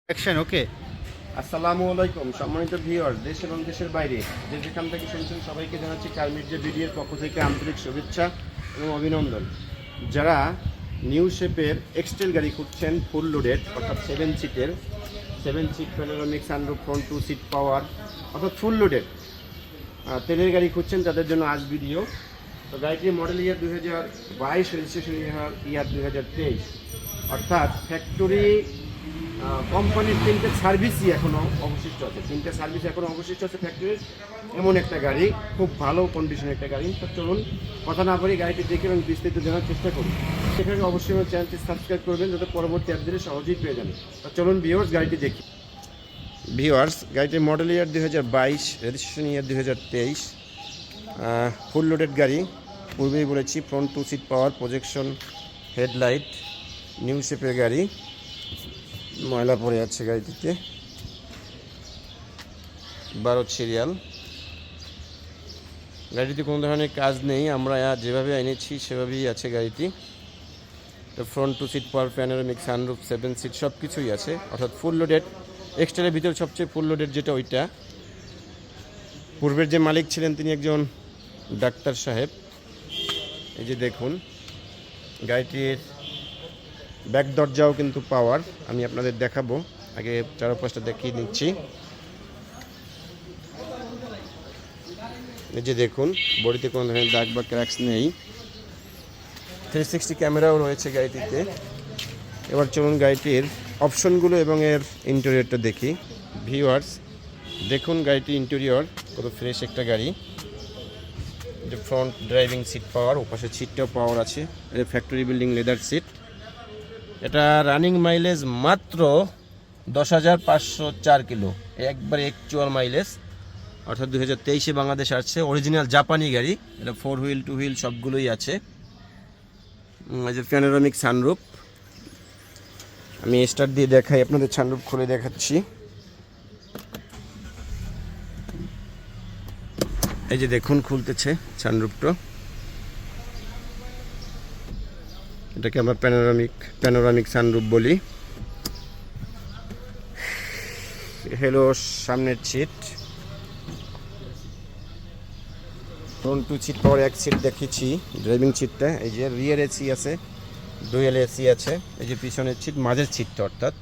Action okay. আসসালামু আলাইকুম সম্মানিত ভিউয়ার, দেশ এবং দেশের বাইরে যে যেখান থেকে শুনছেন সবাইকে জানাচ্ছি কারমির্জা ভিডিওর পক্ষ থেকে আন্তরিক শুভেচ্ছা এবং অভিনন্দন। যারা নিউ শেপের এক্সটেল গাড়ি খুঁজছেন ফুল লোডেড অর্থাৎ 7 seat panoramic sunroof front 2 seat power অর্থাৎ ফুল লোডেড তেলের গাড়ি খুঁজছেন তাদের জন্য আজ ভিডিও। তো গাড়িটির মডেল ইয়ার 2022, রেজিস্ট্রেশন ইয়ার 2023, অর্থাৎ ফ্যাক্টরি কোম্পানির 3টে সার্ভিসই এখনও অবশিষ্ট আছে। 3টে সার্ভিস এখনও অবশিষ্ট আছে ফ্যাক্টরির। এমন একটা গাড়ি, খুব ভালো কন্ডিশনের একটা গাড়ি। তো চলুন কথা না বলি গাড়িটি দেখে এবং বিস্তারিত জানার চেষ্টা করি। সেখানে অবশ্যই আমার চ্যানেলটি সাবস্ক্রাইব করবেন যাতে পরবর্তী আপডেটে সহজেই পেয়ে যাবেন। তো চলুন ভিউয়ার্স গাড়িটি দেখি। ভিউয়ার্স, গাড়িটির model year 2022, registration year 2023, full loaded গাড়ি। পূর্বেই বলেছি front 2 seat power, projection headlight, new শেপের গাড়ি। ময়লা পড়ে যাচ্ছে গাড়িটিতে, 12 সিরিয়াল। গাড়িতে কোনো ধরনের কাজ নেই, আমরা যেভাবে এনেছি সেভাবেই আছে গাড়িটি। তো front 2 seat power, panoramic sunroof, 7 seat সব কিছুই আছে, অর্থাৎ ফুল লোডেড। এক্সটেলের ভিতরে সবচেয়ে ফুল লোডেড যেটা ওইটা। পূর্বের যে মালিক ছিলেন তিনি একজন ডাক্তার সাহেব। এই যে দেখুন গাড়িটির ব্যাক দরজাও কিন্তু পাওয়ার, আমি আপনাদের দেখাবো। আগে চারপাশটা দেখিয়ে নিচ্ছি। এই যে দেখুন বডিতে কোনো ধরনের দাগ বা ক্র্যাকস নেই। 360 ক্যামেরাও রয়েছে গাড়িটিতে। এবার চলুন গাড়িটির অপশনগুলো এবং এর ইন্টেরিয়রটা দেখি। ভিউয়ার্স দেখুন গাড়িটির ইন্টেরিয়র কত ফ্রেশ একটা গাড়ি। যে ফ্রন্ট ড্রাইভিং সিট পাওয়ার, ওপাশে সিটটাও পাওয়ার আছে। এটা ফ্যাক্টরি বিল্ডিং লেদার সিট। এটা রানিং মাইলেজ মাত্র 10,504 কিলো, একবারে অ্যাকচুয়াল মাইলেজ, অর্থাৎ 2023-এ বাংলাদেশ আসছে। অরিজিনাল জাপানি গাড়ি। এটা 4 হুইল 2 হুইল সবগুলোই আছে। এই যে প্যানোরামিক সানরুফ, আমি স্টার্ট দিয়ে দেখাই আপনাদের, সানরুফ খুলে দেখাচ্ছি। এই যে দেখুন খুলতেছে সানরুফটা। এটাকে আমরা প্যানোরামিক সানরুফ বলি। হ্যালো সামনের সিট, ফ্রন্ট 2 সিট পাওয়ার, এক সিট দেখিয়েছি ড্রাইভিং সিটটা। এই যে রিয়ার এসি আছে, ডুয়েল এসি আছে। এই যে পিছনের সিট, মাঝের সিটটা অর্থাৎ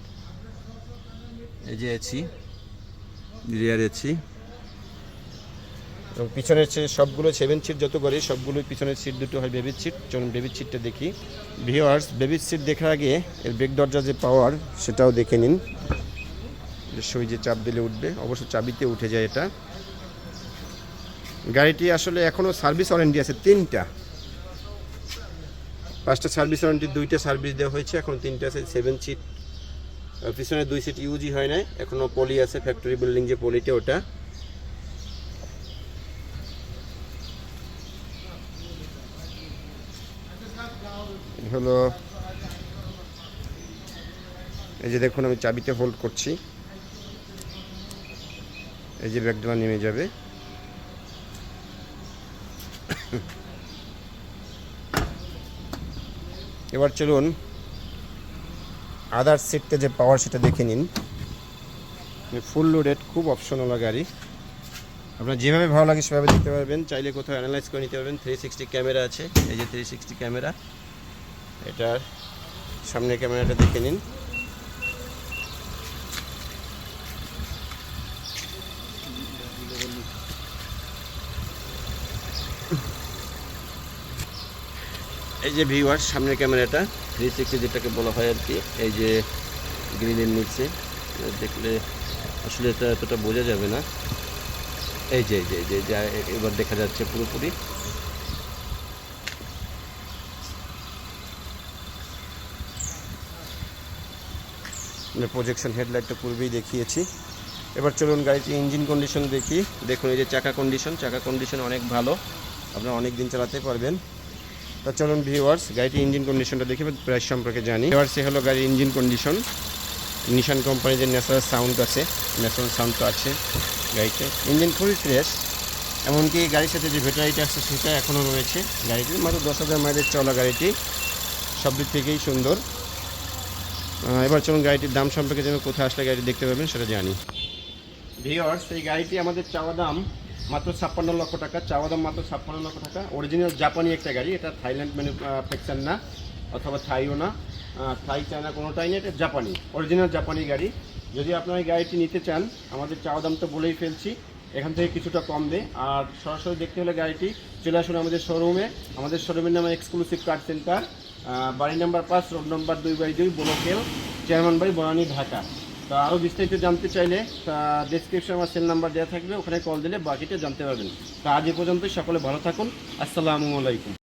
এই যে এসি, রিয়ার এসি। এবং পিছনের সিট সবগুলো 7 সিট, যত গাড়ি সবগুলোই পিছনের সিট দুটো হয় বেবির সিট। চলুন বেবির সিটটা দেখি। ভিউয়ার্স বেবির সিট দেখার আগে এর ব্রেক দরজা যে পাওয়ার সেটাও দেখে নিন। সুইচে চাপ দিলে উঠবে, অবশ্য চাবিতে উঠে যায় এটা। গাড়িটি আসলে এখনও সার্ভিস ওয়ারেন্টি আছে 3টা। 5টা সার্ভিস ওয়ারেন্টি, 2টা সার্ভিস দেওয়া হয়েছে, এখন 3টা আছে। 7 সিট, পিছনে 2 সিট ইউজই হয় না, এখনও পলি আছে, ফ্যাক্টরি বিল্ডিং যে পলিটা ওটা। হলো এই যে দেখুন আমি চাবিতে হোল্ড করছি, এই যে ব্যাগডালা নেমে যাবে। এবার চলুন আদার সিটতে যে পাওয়ার সেটা দেখে নিন। ফুল লোডেড, খুব অপশনাল গাড়ি। আপনার যেভাবে ভালো লাগে সেভাবে দিতে পারবেন, চাইলে কোথাও অ্যানালাইজ করে নিতে পারবেন। 360 ক্যামেরা আছে, এই যে 360 ক্যামেরা। এটার সামনে ক্যামেরাটা দেখে নিন। এই যে ভিউয়ার সামনের ক্যামেরাটা 360 যেটাকে বলা হয় আর কি। এই যে গ্রিলের নিচে দেখলে আসলে এটা এতটা বোঝা যাবে না। এই যে এবার দেখা যাচ্ছে পুরোপুরি। প্রজেকশন হেডলাইটটা পূর্বেই দেখিয়েছি। এবার চলুন গাড়িটি ইঞ্জিন কন্ডিশন দেখি। দেখুন এই যে চাকা কন্ডিশন অনেক ভালো, আপনারা অনেক দিন চালাতে পারবেন। তো চলুন ভিউয়ার্স গাড়িটি ইঞ্জিন কন্ডিশনটা দেখে প্রাইস সম্পর্কে জানি। এবার সে হলো গাড়ির ইঞ্জিন কন্ডিশন। নিশান কোম্পানির যে ন্যাচারাল সাউন্ড আছে, ন্যাচারাল সাউন্ড তো আছে গাড়িতে। ইঞ্জিন খুবই ফ্রেশ, এমনকি গাড়ির সাথে যে ব্যাটারিটা আছে সেটা এখনও রয়েছে গাড়িটির। মাত্র 10,000 মাইলেজ চলা গাড়িটি, সব দিক থেকেই সুন্দর। এবার চলুন গাড়িটির দাম সম্পর্কে যেন কোথায় আসলে গাড়ি দেখতে পাবেন সেটা জানি। ভিওর্স, এই গাড়িটি আমাদের চাওয়া দাম মাত্র 56 লক্ষ টাকা। চাওয়া দাম মাত্র 56 লক্ষ টাকা। অরিজিনাল জাপানি একটা গাড়ি, এটা থাইল্যান্ড ম্যানুফ্যাকচার না, অথবা থাইও না, থাই চায়না কোনোটাই না, এটা জাপানি, অরিজিনাল জাপানি গাড়ি। যদি আপনারা এই গাড়িটি নিতে চান, আমাদের চাওয়া দাম তো বলেই ফেলছি, এখান থেকে কিছুটা কম দেয়। আর সরাসরি দেখতে হলে গাড়িটি চলে আসুন আমাদের শোরুমে। আমাদের শোরুমের নাম এক্সক্লুসিভ কার সেন্টার, বাড়ি নাম্বার 5, রোড নাম্বার 2/2, বোলোকেল, চেয়ারম্যান বাড়ি, বনানী, ঢাকা। তা আরও বিস্তারিত জানতে চাইলে ডেসক্রিপশনে আমার সেল নাম্বার দেওয়া থাকবে, ওখানে কল দিলে বাকিটা জানতে পারবেন। তা আজ এ পর্যন্তই, সকলে ভালো থাকুন। আসসালামু আলাইকুম।